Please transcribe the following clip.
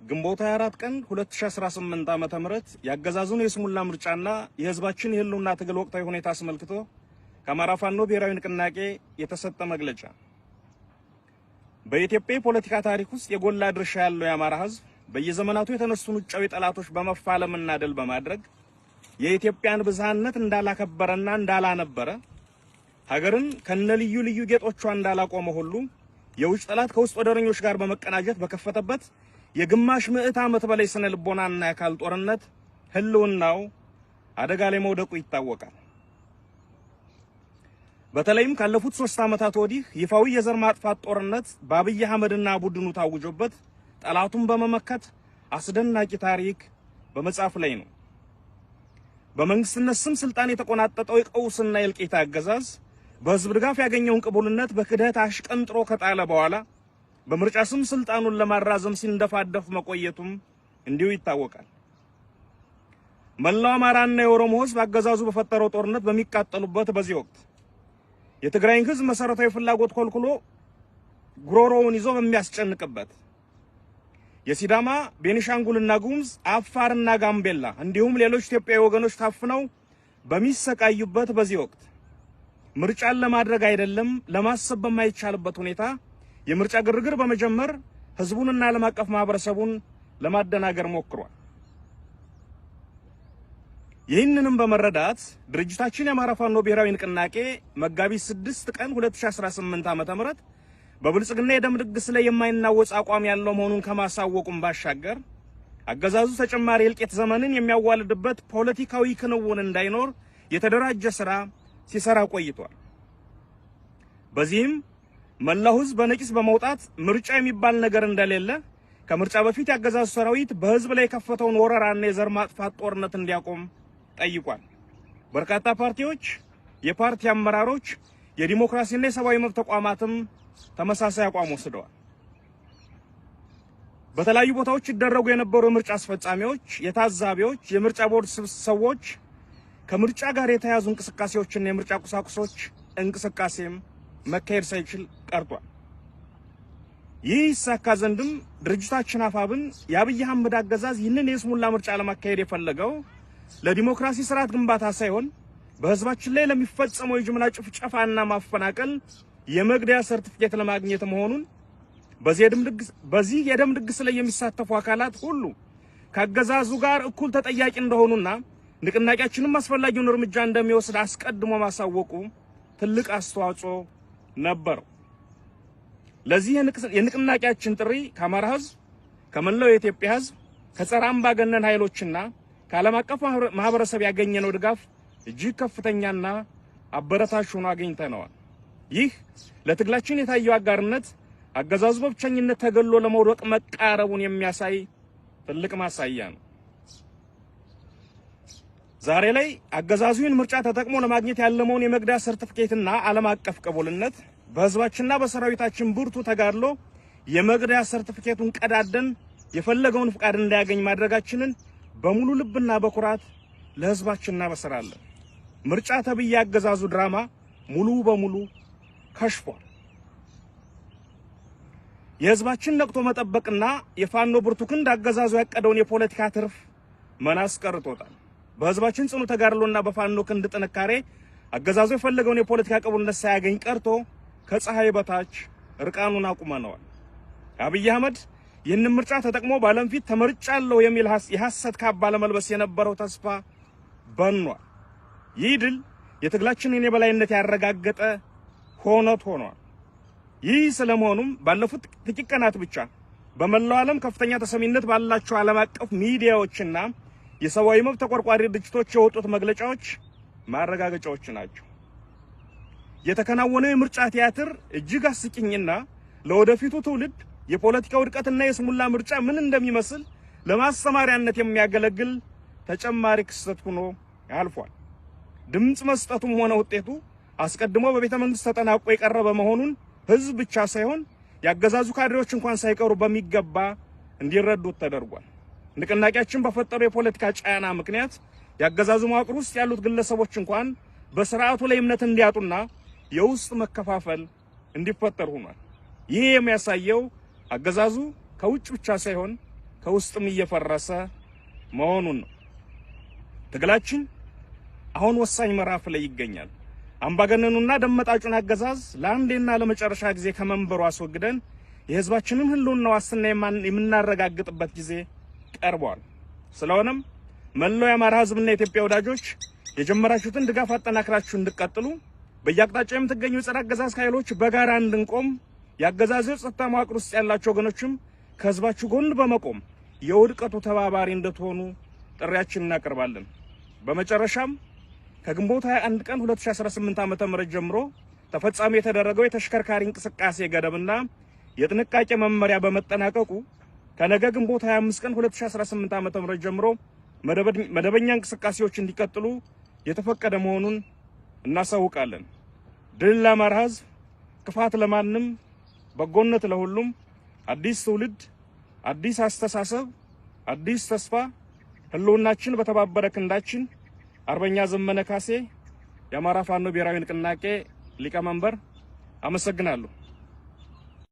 ግንቦት 24 ቀን 2018 ዓመተ ምህረት ያገዛዙን የስሙላ ምርጫና የህዝባችን የህልውና ትግል ወቅታዊ ሁኔታ አስመልክቶ ከአማራ ፋኖ ብሔራዊ ንቅናቄ የተሰጠ መግለጫ። በኢትዮጵያ ፖለቲካ ታሪክ ውስጥ የጎላ ድርሻ ያለው የአማራ ህዝብ በየዘመናቱ የተነሱን ውጫዊ ጠላቶች በመፋለምና ድል በማድረግ የኢትዮጵያን ብዝሃነት እንዳላከበረና እንዳላነበረ ሀገርን ከነልዩ ልዩ ጌጦቿ እንዳላቆመ ሁሉ የውጭ ጠላት ከውስጥ ወደረኞች ጋር በመቀናጀት በከፈተበት የግማሽ ምዕት ዓመት በላይ ስነ ልቦናና የአካል ጦርነት ህልውናው አደጋ ላይ መውደቁ ይታወቃል። በተለይም ካለፉት 3 ዓመታት ወዲህ ይፋዊ የዘር ማጥፋት ጦርነት በአብይ አህመድና ቡድኑ ታውጆበት ጠላቱን በመመከት አስደናቂ ታሪክ በመጻፍ ላይ ነው። በመንግስትነት ስም ስልጣን የተቆናጠጠው የቀውስና የእልቂት አገዛዝ በህዝብ ድጋፍ ያገኘውን ቅቡልነት በክደት አሽቀንጥሮ ከጣለ በኋላ በምርጫ ስም ስልጣኑን ለማራዘም ሲንደፋደፍ መቆየቱም እንዲሁ ይታወቃል። መላው አማራና የኦሮሞ ህዝብ አገዛዙ በፈጠረው ጦርነት በሚቃጠሉበት በዚህ ወቅት የትግራይን ህዝብ መሰረታዊ ፍላጎት ኮልኩሎ ጉሮሮውን ይዞ በሚያስጨንቅበት የሲዳማ፣ ቤኒሻንጉልና ጉሙዝ፣ አፋርና ጋምቤላ እንዲሁም ሌሎች ኢትዮጵያዊ ወገኖች ታፍነው በሚሰቃዩበት በዚህ ወቅት ምርጫን ለማድረግ አይደለም ለማሰብ በማይቻልበት ሁኔታ የምርጫ ግርግር በመጀመር ህዝቡንና ዓለም አቀፍ ማህበረሰቡን ለማደናገር ሞክሯል። ይህንንም በመረዳት ድርጅታችን የአማራ ፋኖ ብሔራዊ ንቅናቄ መጋቢት 6 ቀን 2018 ዓ.ም በብልጽግና የደም ድግስ ላይ የማይናወጽ አቋም ያለው መሆኑን ከማሳወቁም ባሻገር አገዛዙ ተጨማሪ የእልቂት ዘመንን የሚያዋልድበት ፖለቲካዊ ክንውን እንዳይኖር የተደራጀ ስራ ሲሰራ ቆይቷል። በዚህም መላው ህዝብ በነቂስ በመውጣት ምርጫ የሚባል ነገር እንደሌለ ከምርጫ በፊት ያገዛዙ ሰራዊት በህዝብ ላይ የከፈተውን ወረራና የዘር ማጥፋት ጦርነት እንዲያቆም ጠይቋል። በርካታ ፓርቲዎች፣ የፓርቲ አመራሮች፣ የዲሞክራሲና የሰብአዊ መብት ተቋማትም ተመሳሳይ አቋም ወስደዋል። በተለያዩ ቦታዎች ይደረጉ የነበሩ የምርጫ አስፈጻሚዎች፣ የታዛቢዎች፣ የምርጫ ቦርድ ሰዎች ከምርጫ ጋር የተያዙ እንቅስቃሴዎችና የምርጫ ቁሳቁሶች እንቅስቃሴም መካሄድ ሳይችል ቀርቷል። ይህ ይሳካ ዘንድም ድርጅታችን አፋብን የአብይ አህመድ አገዛዝ ይህንን የስሙላ ምርጫ ለማካሄድ የፈለገው ለዲሞክራሲ ስርዓት ግንባታ ሳይሆን በህዝባችን ላይ ለሚፈጸመው የጅምላ ጭፍጨፋና ማፈናቀል የመግደያ ሰርቲፊኬት ለማግኘት መሆኑን በዚህ የደም ድግስ ላይ የሚሳተፉ አካላት ሁሉ ከአገዛዙ ጋር እኩል ተጠያቂ እንደሆኑና ንቅናቄያችንም አስፈላጊውን እርምጃ እንደሚወስድ አስቀድሞ ማሳወቁ ትልቅ አስተዋጽኦ ነበረው። ለዚህ የንቅናቄያችን ጥሪ ከአማራ ህዝብ፣ ከመላው የኢትዮጵያ ህዝብ፣ ከጸረ አምባገነን ኃይሎችና ከዓለም አቀፍ ማህበረሰብ ያገኘነው ድጋፍ እጅግ ከፍተኛና አበረታች ሆኖ አግኝተነዋል። ይህ ለትግላችን የታየው አጋርነት አገዛዙ በብቸኝነት ተገሎ ለመውደቅ መቃረቡን የሚያሳይ ትልቅ ማሳያ ነው። ዛሬ ላይ አገዛዙን ምርጫ ተጠቅሞ ለማግኘት ያለመውን የመግደያ ሰርቲፊኬትና ዓለም አቀፍ ቅቡልነት በህዝባችንና በሰራዊታችን ብርቱ ተጋድሎ የመግደያ ሰርቲፊኬቱን ቀዳደን የፈለገውን ፍቃድ እንዳያገኝ ማድረጋችንን በሙሉ ልብና በኩራት ለህዝባችን እናበስራለን። ምርጫ ተብዬ አገዛዙ ድራማ ሙሉ በሙሉ ከሽፏል። የህዝባችን ነቅቶ መጠበቅና የፋኖ ብርቱ ክንድ አገዛዙ ያቀደውን የፖለቲካ ትርፍ መናስ ቀርቶታል። በህዝባችን ጽኑ ተጋድሎና በፋኖ ክንድ ጥንካሬ አገዛዙ የፈለገውን የፖለቲካ ቅቡልነት ሳያገኝ ቀርቶ ከፀሐይ በታች እርቃኑን አቁመነዋል። አብይ አህመድ ይህንን ምርጫ ተጠቅሞ ባለም ፊት ተመርጫለሁ የሚል የሐሰት ካባ ለመልበስ የነበረው ተስፋ በኗል። ይህ ድል የትግላችንን የበላይነት ያረጋገጠ ሆኖት ሆኗል። ይህ ስለመሆኑም ባለፉት ጥቂት ቀናት ብቻ በመላው ዓለም ከፍተኛ ተሰሚነት ባላቸው ዓለም አቀፍ ሚዲያዎችና የሰብአዊ መብት ተቆርቋሪ ድርጅቶች የወጡት መግለጫዎች ማረጋገጫዎች ናቸው። የተከናወነው የምርጫ ቲያትር እጅግ አስቂኝና ለወደፊቱ ትውልድ የፖለቲካ ውድቀትና የስሙላ ምርጫ ምን እንደሚመስል ለማስተማሪያነት የሚያገለግል ተጨማሪ ክስተት ሆኖ አልፏል። ድምጽ መስጠቱም ሆነ ውጤቱ አስቀድሞ በቤተ መንግስት ተጠናቆ የቀረበ መሆኑን ህዝብ ብቻ ሳይሆን ያገዛዙ ካድሬዎች እንኳን ሳይቀሩ በሚገባ እንዲረዱት ተደርጓል። ንቅናቄያችን በፈጠረው የፖለቲካ ጫና ምክንያት ያገዛዙ መዋቅር ውስጥ ያሉት ግለሰቦች እንኳን በስርዓቱ ላይ እምነት እንዲያጡና የውስጥ መከፋፈል እንዲፈጠር ሆኗል። ይህ የሚያሳየው አገዛዙ ከውጭ ብቻ ሳይሆን ከውስጥም እየፈረሰ መሆኑን ነው። ትግላችን አሁን ወሳኝ ምዕራፍ ላይ ይገኛል። አምባገነኑና ደመጣጩን አገዛዝ ለአንዴና ለመጨረሻ ጊዜ ከመንበሩ አስወግደን የህዝባችንን ህልውና ዋስትና የምናረጋግጥበት ጊዜ ቀርቧል። ስለሆነም መላው የአማራ ህዝብና የኢትዮጵያ ወዳጆች የጀመራችሁትን ድጋፍ አጠናክራችሁ እንድትቀጥሉ በየአቅጣጫው የምትገኙ የጸረ አገዛዝ ኃይሎች በጋራ እንድንቆም የአገዛዙ ጸጥታ መዋቅር ውስጥ ያላችሁ ወገኖችም ከህዝባችሁ ጎን በመቆም የውድቀቱ ተባባሪ እንድትሆኑ ጥሪያችንን እናቀርባለን። በመጨረሻም ከግንቦት 21 ቀን 2018 ዓ.ም ጀምሮ ተፈጻሚ የተደረገው የተሽከርካሪ እንቅስቃሴ ገደብና የጥንቃቄ መመሪያ በመጠናቀቁ ከነገ ግንቦት 25 ቀን 2018 ዓ.ም ጀምሮ መደበኛ እንቅስቃሴዎች እንዲቀጥሉ የተፈቀደ መሆኑን እናሳውቃለን። ድል ለአማራ ህዝብ፣ ክፋት ለማንም፣ በጎነት ለሁሉም። አዲስ ትውልድ፣ አዲስ አስተሳሰብ፣ አዲስ ተስፋ። ህልውናችን በተባበረ ክንዳችን። አርበኛ ዘመነ ካሴ፣ የአማራ ፋኖ ብሔራዊ ንቅናቄ ሊቀመንበር። አመሰግናለሁ።